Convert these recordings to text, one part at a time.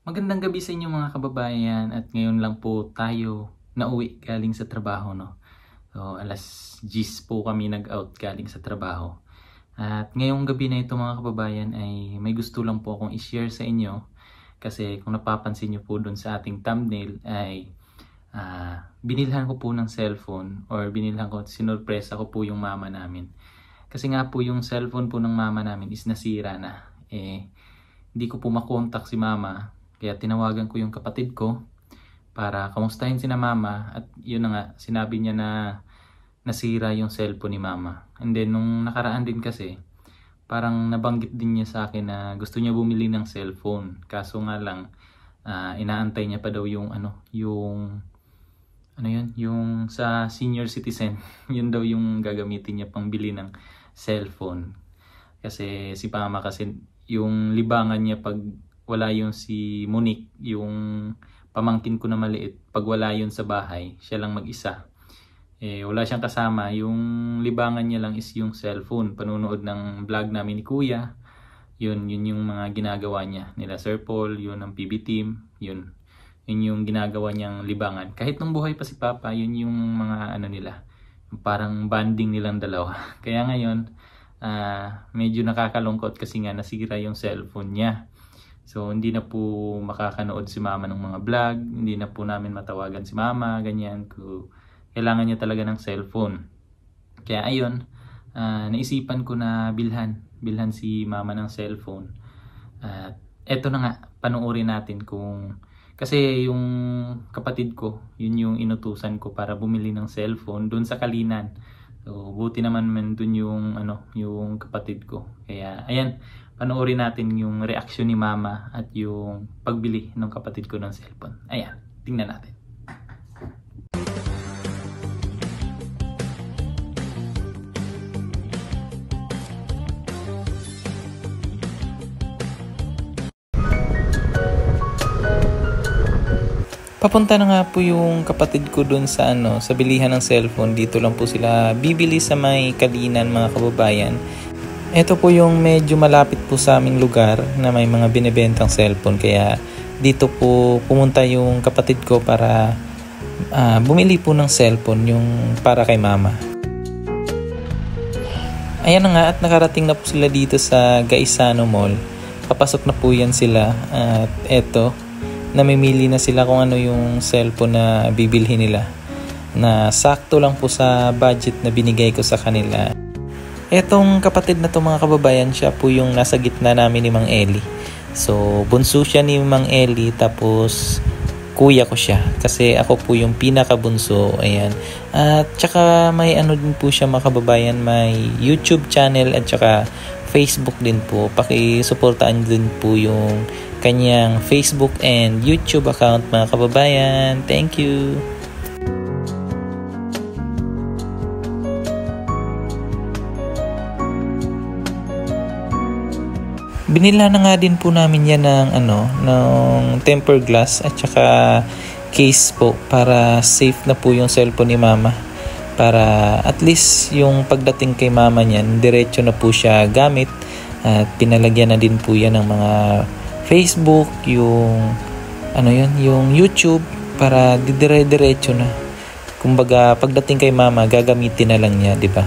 Magandang gabi sa inyo mga kababayan at ngayon lang po tayo nauwi galing sa trabaho, no? So, alas 10 po kami nag-out galing sa trabaho. At ngayong gabi na ito mga kababayan ay may gusto lang po akong i-share sa inyo kasi kung napapansin nyo po dun sa ating thumbnail ay binilhan ko po ng cellphone or sinurpresa ko po yung mama namin. Kasi nga po yung cellphone po ng mama namin is nasira na. Hindi ko po makontak si mama. Kaya tinawagan ko yung kapatid ko para kamustahin si na mama at yun na nga, sinabi niya na nasira yung cellphone ni mama. And then nung nakaraan din kasi, parang nabanggit din niya sa akin na gusto niya bumili ng cellphone. Kaso nga lang, inaantay niya pa daw yung yung sa senior citizen. Yun daw yung gagamitin niya pang bili ng cellphone. Kasi si mama kasi yung libangan niya pag wala yung si Monique, yung pamangkin ko na maliit, pag wala yun sa bahay, siya lang mag-isa. Wala siyang kasama, yung libangan niya lang is yung cellphone, panunood ng vlog namin ni Kuya. Yun yung mga ginagawa niya, nila Sir Paul, yun ang PB team, yun yung ginagawa niyang libangan. Kahit nung buhay pa si Papa, yun yung mga nila, parang banding nilang dalawa. Kaya ngayon, medyo nakakalungkot kasi nga nasira yung cellphone niya. So hindi na po makakanood si mama ng mga vlog, hindi na po namin matawagan si mama, ganyan. Kailangan niya talaga ng cellphone. Kaya ayun, naisipan ko na bilhan si mama ng cellphone. At eto na nga, panuorin natin kasi yung kapatid ko, yun yung inutusan ko para bumili ng cellphone doon sa Kalinan. So buti naman doon yung kapatid ko. Kaya ayan, panoorin natin yung reaksyon ni mama at yung pagbili ng kapatid ko ng cellphone. Ayan, tingnan natin. Papunta na nga po yung kapatid ko dun sa sa bilihan ng cellphone. Dito lang po sila bibili sa may Kalinan mga kababayan. Ito po yung medyo malapit po sa aming lugar na may mga binibentang cellphone. Kaya dito po pumunta yung kapatid ko para bumili po ng cellphone yung para kay mama. Ayan na nga at nakarating na po sila dito sa Gaisano Mall. Papasok na po yan sila at eto, namimili na sila kung ano yung cellphone na bibilhin nila. Na sakto lang po sa budget na binigay ko sa kanila. Etong kapatid na to mga kababayan, siya po yung nasa gitna namin ni Mang Eli. So, bunso siya ni Mang Eli, tapos kuya ko siya. Kasi ako po yung pinakabunso. Ayan. At saka may din po siya mga kababayan, may YouTube channel at saka Facebook din po. Pakisuportaan din po yung kanyang Facebook and YouTube account mga kababayan. Thank you! Binila na nga din po namin yan ng tempered glass at saka case po para safe na po yung cellphone ni mama. Para at least yung pagdating kay mama niyan, diretso na po siya gamit at pinalagyan na din po yan ng mga Facebook, yung yung YouTube para dire-diretso na. Kumbaga pagdating kay mama, gagamitin na lang niya, di ba?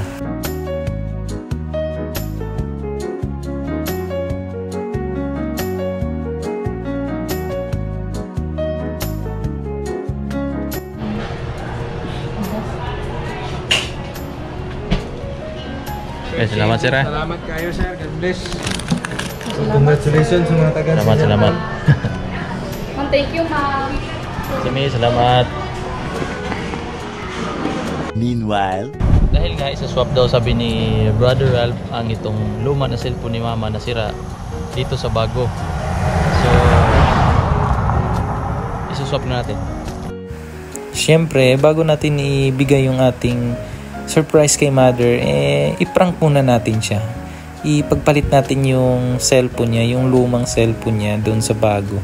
Salamat sir. Salamat kayo sir. God bless. Congratulations sa mga taga. Salamat. Thank you, ma'am. Simi, salamat. Meanwhile, Dahil nga isa-swap daw sabi ni Brother Ralph ang itong luma na cellphone ni mama na sira dito sa bago. So, isa-swap na natin. Siyempre, bago natin ibigay yung ating surprise kay mother, i-prank muna natin siya. Ipagpalit natin yung cellphone niya, yung lumang cellphone niya doon sa bago.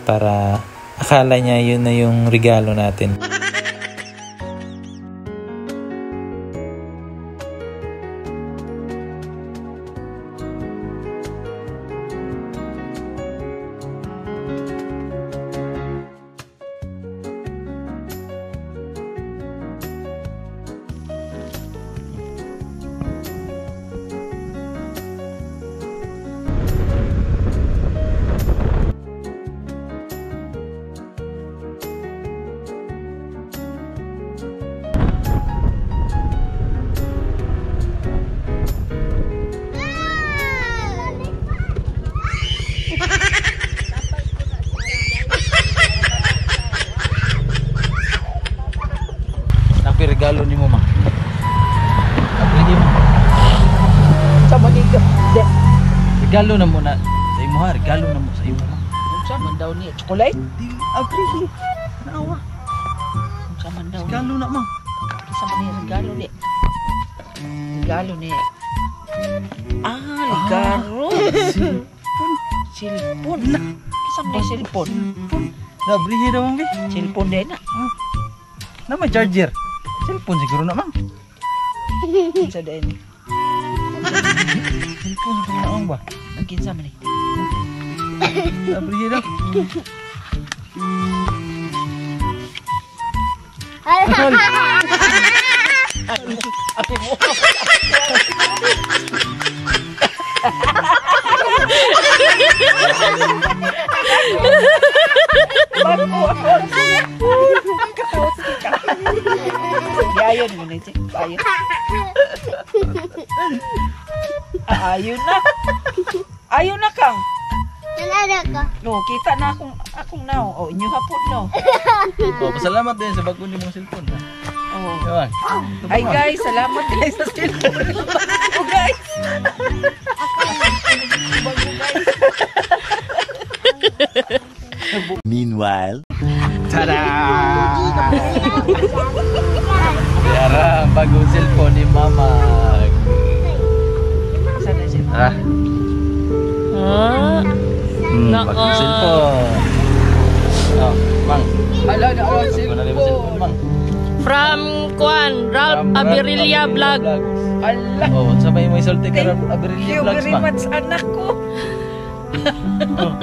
Para akala niya yun na yung regalo natin. regalo na mo na sa imo ha, regalo na mo sa imo. Unsa man daw ni chocolate? Di agree. Naawa. Unsa man daw ni? Regalo na mo. Unsa man ni regalo ni? Regalo ni. Regalo. Silpon. Unsa man ni silpon? Nabrihi daw mong bi. Silpon din na. Na may charger. Cellphone siguro na mang. Unsa din ni? Cellphone siguro na mang ba? Ang kinsa man ni? Nabrihi daw. Ayun mo na, Cik. Ayun. Ayun na. Ayun na, Kang. Nalala ka. No, kita na akong now. Oh, inyo hapon no. Oh, pasalamat din sa bago ni mong cellphone. Oh. Yaman. Ay guys, salamat guys sa cellphone. Oh guys. Meanwhile, Tada! Yara, ang bagong cellphone ni Mama. Sana siya. Bagong cellphone. Oh, Mang. Ala na ang Ano na yung cellphone, Mang? From Kwan, Ralph Abirilia Vlog. Ala. Oh, sabay mo isulti ka Ralph Thank Abirilia you Vlogs, very Mang. much anak ko. Oh,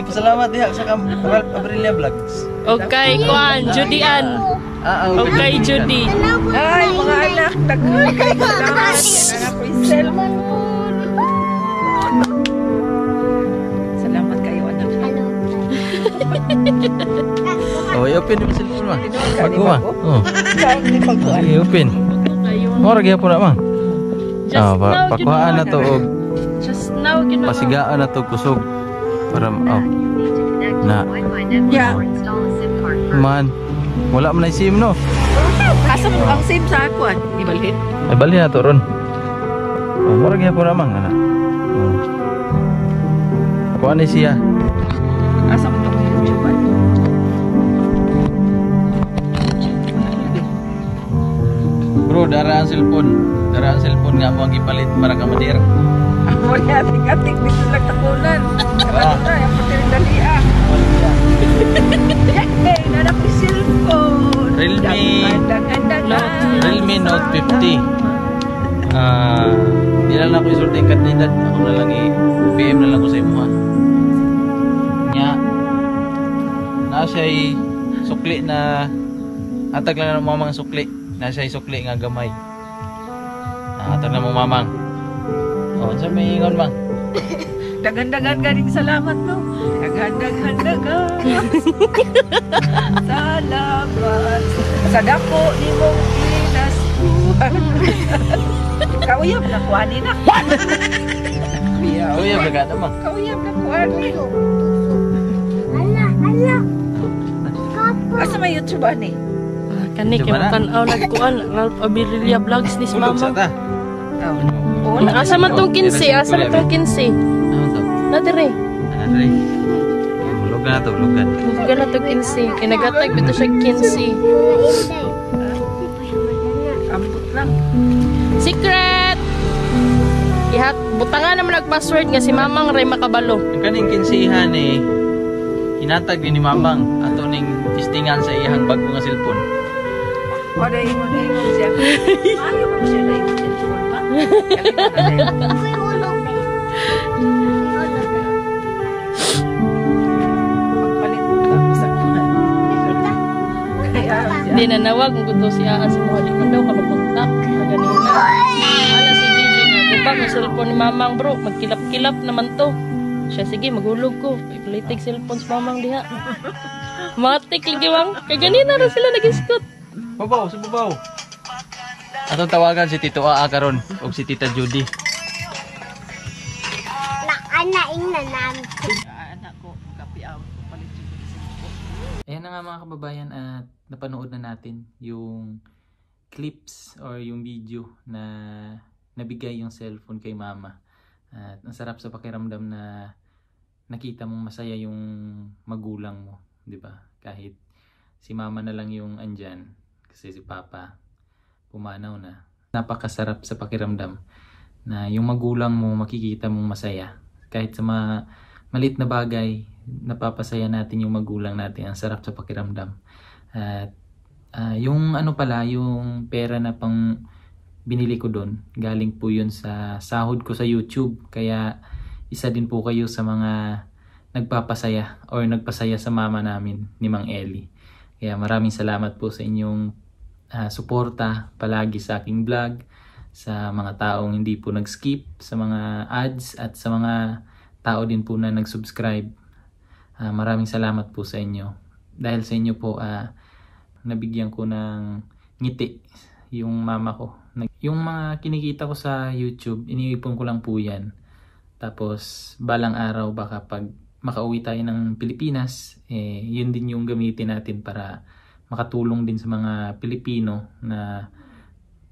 pasalamat diha sa Ralph Abirilia Vlogs. Okay, Kwan, Judy Ann. Okay, Judy. Ay, mga anak, daghan kayo salamat. Yan na ako yung cellphone. Salamat kayo anak. Oh, i-open yung cellphone, Mang. Bago, Mang. Oh, Saan di pagkuhan? sige, open. Mora gyud po na, Mang. Just now, Pakuhaan na to og Just now, ginawa. pasigaan na to kusog para na Yeah. man wala man na SIM no. Asa mo ang SIM sa akuan? Ibalhin? Ay bali na to ron. Oh, mura gyud po na, Mang ana. Oh. Kuha ni siya. Asa mo ang YouTube? Bro, dara ang cellphone. Dara ang cellphone nga mo ang gipalit para ka madir. Ako na ating-ating dito lang takunan. Ano na, yung pati rin dali ah. Eh, nanak yung cellphone. Realme Note 50. Di na lang ako isulti yung kandidat. Ako na lang i-PM na lang ko sa imo ha. Nya na siya'y sukli na atag lang ng mamang sukli. Na siya'y sukli nga gamay. Atag na mo mamang. Oh, sa may ingon, Mang. Dagan-dagan galing salamat no. Dagan-dagan. Salamat. Sa dako ni mong pinaskuhan. Kauyab na kuhanin na. Oh, yeah, bagada, Mang. Kauyab na kuhanin. Asa may YouTube ani? Kani, kaya matanaw nagkuhan. Ralph Abirilia Vlogs ni Tulog sa Mama. ta. Oh. Asa man tong 15? Asa man tong 15? Ano to? Nadire. Ano to? Hulugan na to, hulugan. Huwag na to 15. Kinagatag bito siya 15. Ambot lang. Secret! Ihat, butangan naman nag-password nga si Mamang Ray makabalo. Yung kaning kinsihan hinatag ni Mamang ato ning testingan sa iyang bago nga cellphone. O na ingon siya. Ayaw mo siya na yung cellphone pa. Kalimut na Pagpalit ako sa kuhan. Kaya Hindi na nawag ang gusto siya sa mga di man daw ka mag-contact. Ganina. Ala si DJ nga gubang ang cellphone ni Mamang bro. Magkilap-kilap naman to. Siya sige maghulog ko. Iplitig cellphone sa Mamang diha. Matik lagi bang. Kaya ganina na sila nag-scoot. Babaw, sa babaw. Atong tawagan si Tito Aa karon ug si Tita Judy. Nakanaing na namin. anak ko, kapiaw. Palit siya sa cellphone. Ayan na nga mga kababayan at napanood na natin yung clips or yung video na nabigay yung cellphone kay Mama. At ang sarap sa pakiramdam na nakita mong masaya yung magulang mo, di ba? Kahit si mama na lang yung andyan kasi si papa pumanaw na. Napakasarap sa pakiramdam na yung magulang mo makikita mong masaya. Kahit sa mga maliit na bagay, napapasaya natin yung magulang natin. Ang sarap sa pakiramdam. At yung yung pera na pang binili ko doon, galing po yun sa sahod ko sa YouTube. Kaya isa din po kayo sa mga nagpapasaya or nagpasaya sa mama namin ni Mang Eli. Kaya maraming salamat po sa inyong suporta palagi sa aking vlog, sa mga taong hindi po nag-skip, sa mga ads at sa mga tao din po na nag-subscribe. Maraming salamat po sa inyo. Dahil sa inyo po, nabigyan ko ng ngiti yung mama ko. Yung mga kinikita ko sa YouTube, iniipon ko lang po yan. Tapos balang araw baka pag makauwi tayo ng Pilipinas, yun din yung gamitin natin para makatulong din sa mga Pilipino na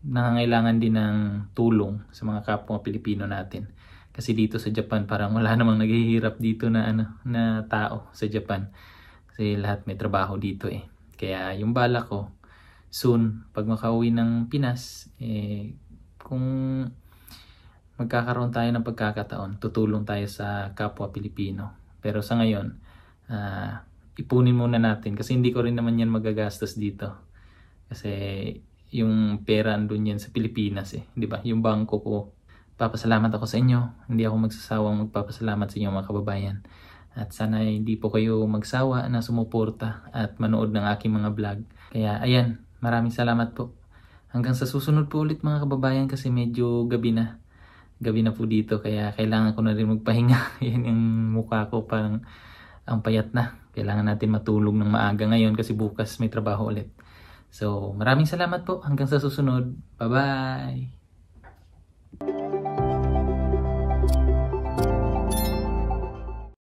nangangailangan din ng tulong sa mga kapwa Pilipino natin. Kasi dito sa Japan parang wala namang naghihirap dito na na tao sa Japan. Kasi lahat may trabaho dito eh. Kaya yung bala ko soon pag makauwi ng Pinas, kung magkakaroon tayo ng pagkakataon, tutulong tayo sa kapwa Pilipino. Pero sa ngayon, ipunin muna natin kasi hindi ko rin naman yan magagastos dito. Kasi yung pera andun yan sa Pilipinas eh, di ba? Yung bangko ko. Papasalamat ako sa inyo. Hindi ako magsasawang magpapasalamat sa inyo mga kababayan. At sana hindi po kayo magsawa na sumuporta at manood ng aking mga vlog. Kaya ayan, maraming salamat po. Hanggang sa susunod po ulit mga kababayan kasi medyo gabi na. Gabi na po dito kaya kailangan ko na rin magpahinga. Yan yung mukha ko parang ang payat na. Kailangan natin matulog ng maaga ngayon kasi bukas may trabaho ulit. So maraming salamat po. Hanggang sa susunod. Bye-bye!